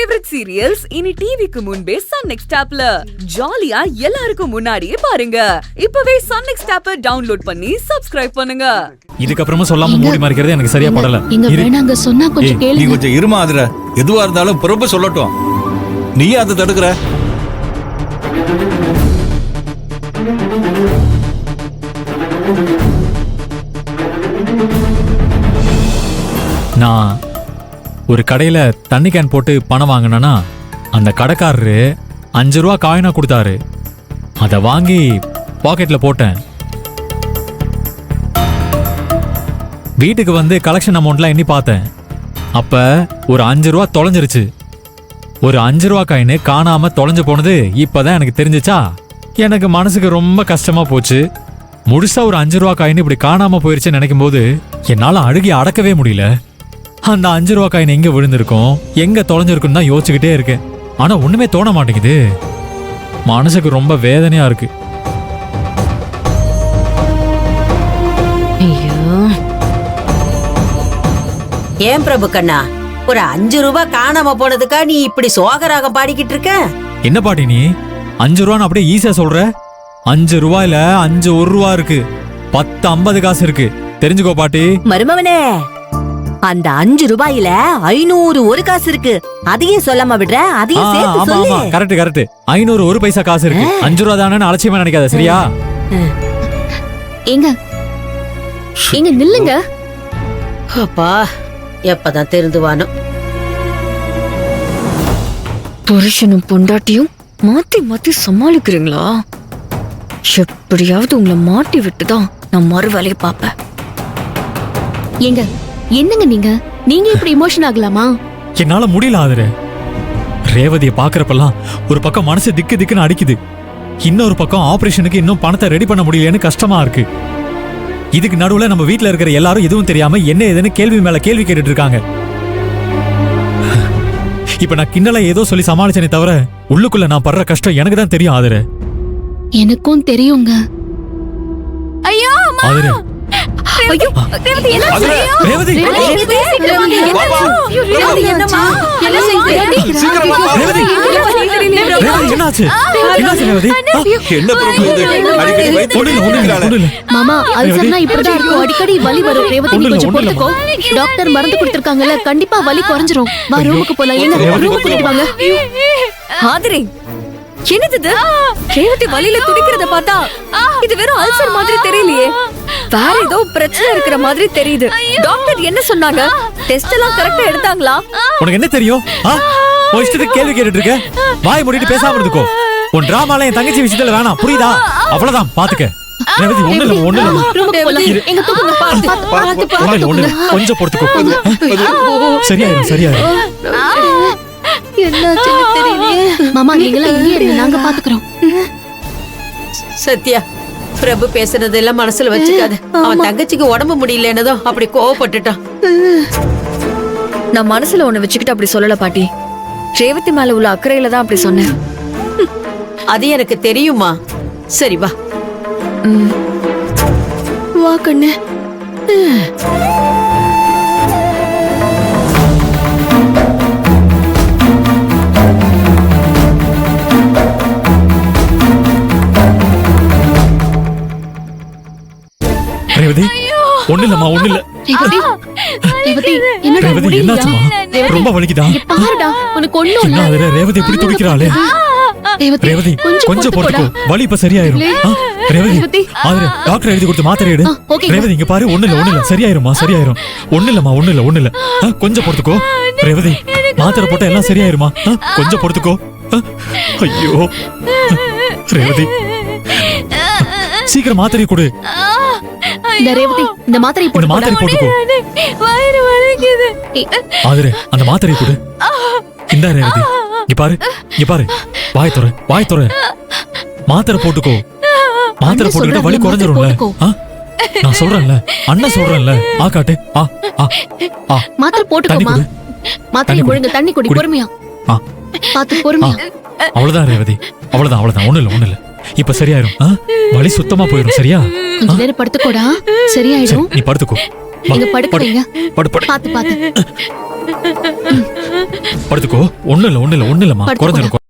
Favourite serials இனி டிவிக்கு முன்பே சன் நெக்ஸ்ட் ஆப்ல ஜாலியா எல்லாருக்கும் முன்னாடியே பாருங்க. இப்பவே சன் நெக்ஸ்ட் ஆப்பை டவுன்லோட் பண்ணி சப்ஸ்கிரைப் பண்ணுங்க. இதுக்கப்புறமா சொல்லாம மூடி மறைக்கிறது எனக்கு சரியா படல. இங்க வேணாங்க சொன்னா கொஞ்சம் கேளுங்க. நீ கொஞ்சம் இருமா அதுல. எதுவா இருந்தாலும் பிரபு சொல்லட்டும். நீ அதை தடுக்கற. நான் ஒரு கடையில தண்ணி கேன் போட்டு பணம் வாங்கினா அந்த கடைக்காரரு 5 ரூபா காயினா கொடுத்தாரு. அதை வாங்கி பாக்கெட்ல போட்டேன். வீட்டுக்கு வந்து கலெக்ஷன் அமௌண்ட்லாம் எண்ணி பார்த்தேன். அப்ப ஒரு 5 ரூபா தொலைஞ்சிருச்சு. ஒரு 5 ரூபா காயின் காணாம தொலைஞ்சு போனது இப்பதான் எனக்கு தெரிஞ்சிச்சா. எனக்கு மனசுக்கு ரொம்ப கஷ்டமா போச்சு. முழுசா ஒரு 5 ரூபா காயின் இப்படி காணாம போயிருச்சுன்னு நினைக்கும் போது என்னால அழுகி அடக்கவே முடியல. அந்த 5 ரூபா காயின் எங்க விழுந்திருக்கும், எங்க தொலைஞ்சிருக்கும் தான் யோசிச்சுக்கிட்டே இருக்கேன். ஆனா ஒண்ணுமே தோண மாட்டேங்குது. மனசுக்கு ரொம்ப வேதனையா இருக்கு. ஏன் பிரபு கண்ணா, ஒரு 5 ரூபாய் காணாம போனதுக்கா நீ இப்படி சோகராகம் பாடிக்கிட்டு இருக்க? என்ன பாட்டி நீ 5 ரூபான்னு அப்படியே ஈஸியா சொல்ற? 5 ரூபாயில 5 1 ரூபா இருக்கு, 10 50 காசு இருக்கு. தெரிஞ்சுக்கோ பாட்டி. மருமவனே, அந்த 5 ரூபாயில 500 ஒரு காசு இருக்கு. அதையும் சொல்லாம விடுற, அதையும் சேர்த்து சொல்லு. Correct correct. 500 ஒரு பைசா காசு இருக்கு. 5 ரூபா தானே அலட்சியமா நினைக்காத, சரியா? எங்க நில்லுங்க. அப்பா எப்பதான் திருந்துவானோ. புருஷனும் பொண்டாட்டியும் மாத்தி மாத்தி சமாளிக்கிறீங்களா? எப்படியாவது உங்களை மாட்டி விட்டுதான் நான் மறு வேலையை பாப்பேன். எங்க என்னங்க நீங்க இப்படி இமோஷன் ஆகலாமா? என்னால முடியல ஆதரே. ரேவதியை பாக்குறப்பெல்லாம் ஒரு பக்கம் மனசு திக்கு திக்குன்னு அடிக்குது. இன்னொரு பக்கம் ஆபரேஷனுக்கு இன்னும் பணத்தை ரெடி பண்ண முடியலன்னு கஷ்டமா இருக்கு. இதுக்கு நடுவுல நம்ம வீட்டுல இருக்கிற எல்லாரும் எதுவும் தெரியாம என்ன ஏதுன்னு கேள்வி மேல கேள்வி கேட்டுட்டு இருக்காங்க. இப்ப நான் கிண்டல ஏதோ சொல்லி சமாளிச்சேனே தவிர உள்ளுக்குள்ள நான் படுற கஷ்டம் எனக்கு தான் தெரியும் ஆதரே. எனக்கும் தெரியுங்க. ஐயோ ஆதரே, ஐயோ ரேவதி என்னாச்சு? மாமா, அல்சர்னா இப்படிதான் இருக்கும். அடிக்கடி வலி வரும். ரேவதி நீ கொஞ்சம் பொறுத்துக்கோ. டாக்டர் மருந்து கொடுத்திருக்காங்கல்ல, கண்டிப்பா வலி குறைஞ்சிரும். வா ரூமுக்கு போலாம். எங்க ரூமுக்கு கூட்டிட்டு வாங்க. ஆதிரி, என்னது ரேவதி வலியில துடிக்கிறத பார்த்தா இது வெறும் அல்சர் மாதிரி தெரியலையே. வேற ஏதோ பிரச்சனை இருக்கிற மாதிரி தெரியுது. டாக்டர் என்ன சொன்னாங்க? டெஸ்ட் எல்லாம் கரெக்டா எடுத்தாங்களா? உனக்கு என்ன தெரியும்? இஷ்டத்துக்கு கேள்வி கேட்டுட்டு இருக்க. வாய் மூடிட்டு பேசாம இருந்துக்கோ. உன் டிராமால என் தங்கச்சி விஷயத்துல வேணாம், புரியுதா? அவ்வளவுதான், பாத்துக்க. ரேவதி ஒண்ணு இல்ல ரூமுக்கு போலாம். எங்க தூக்குங்க. ஒண்ணு இல்ல கொஞ்சம் பொறுத்துக்கோ. சரியாயிரும். என்னாச்சுன்னு தெரியலையே. மாமா நீங்களா இங்கே இருங்க, நாங்க பாத்துக்கிறோம். சத்யா, பிரபு பேசுனதெல்லாம் மனசுல வச்சுக்காத. அவன் தங்கச்சிக்கு உடம்பு முடியலன்னதும் அப்படி கோவப்பட்டுட்டான். நான் மனசுல ஒண்ணு வச்சுக்கிட்டு அப்படி சொல்லல பாட்டி. ரேவதி மேல உள்ள அக்கறையில தான் அப்படி சொன்னேன். அது எனக்கு தெரியுமா. சரி வா. வா கண்ணு. ரேவதி ஒண்ணு இல்லம்மா, ஒண்ணு இல்ல. ரேவதி என்னடா ரேவதி என்னாச்சுமா? ரொம்ப வலிக்குதா? பாருடா, உனக்கு ஒண்ணும் இல்ல. என்ன ரேவதி இப்படி துடிக்கிறாளே? ரேவதி கொஞ்சம் பொறுத்துக்கோ, வலி இப்ப சரியாயிரும். ரேவதி ஆதரே, டாக்டர் எழுதி கொடுத்து மாத்திரை எடு. ரேவதி இங்க பாரு, ஒண்ணு இல்ல, சரியாயிருமா, சரியாயிரும். ஒண்ணு இல்லம்மா, ஒண்ணு இல்ல. கொஞ்சம் பொறுத்துக்கோ. ரேவதி மாத்திரை போட்டா எல்லாம் சரியாயிருமா? கொஞ்சம் பொறுத்துக்கோ. ஐயோ ரேவதி, சீக்கிரம் மாத்திரை கொடு. இந்த ரேவதி இந்த மாத்திரை போட்டுக்கோ. வயிறு வலிக்குது. ஆதரே அந்த மாத்திரை கொடு. இந்த ரேவதி இங்க பாரு. வாய் துற. மாத்திரை போட்டுக்கோ. மாத்திரை போட்டுக்கிட்டா வலி குறைஞ்சிரும்ல. நான் சொல்றேன்ல, அண்ணன் சொல்றேன்ல. காட்டு. மாத்திரை போட்டுக்கோமா. மாத்திரை முழுங்க, தண்ணி குடி, பொறுமையா. பாத்து பொறுமையா. அவ்வளவுதான் ரேவதி, அவ்வளவுதான். ஒண்ணு இல்ல. இப்ப சரியாயிரும். வலி சுத்தமா போயிடும். சரியா? கொஞ்ச நேரம் படுத்துக்கோடா, சரியாயிடும். நீ படுத்துக்கோ. வா, இங்க படுக்க படு. வைங்க. படு படு பாத்து பாத்து படுத்துக்கோ. ஒண்ணு இல்லம்மா, படுத்துக்கோடா. குறைஞ்சிருக்கும்.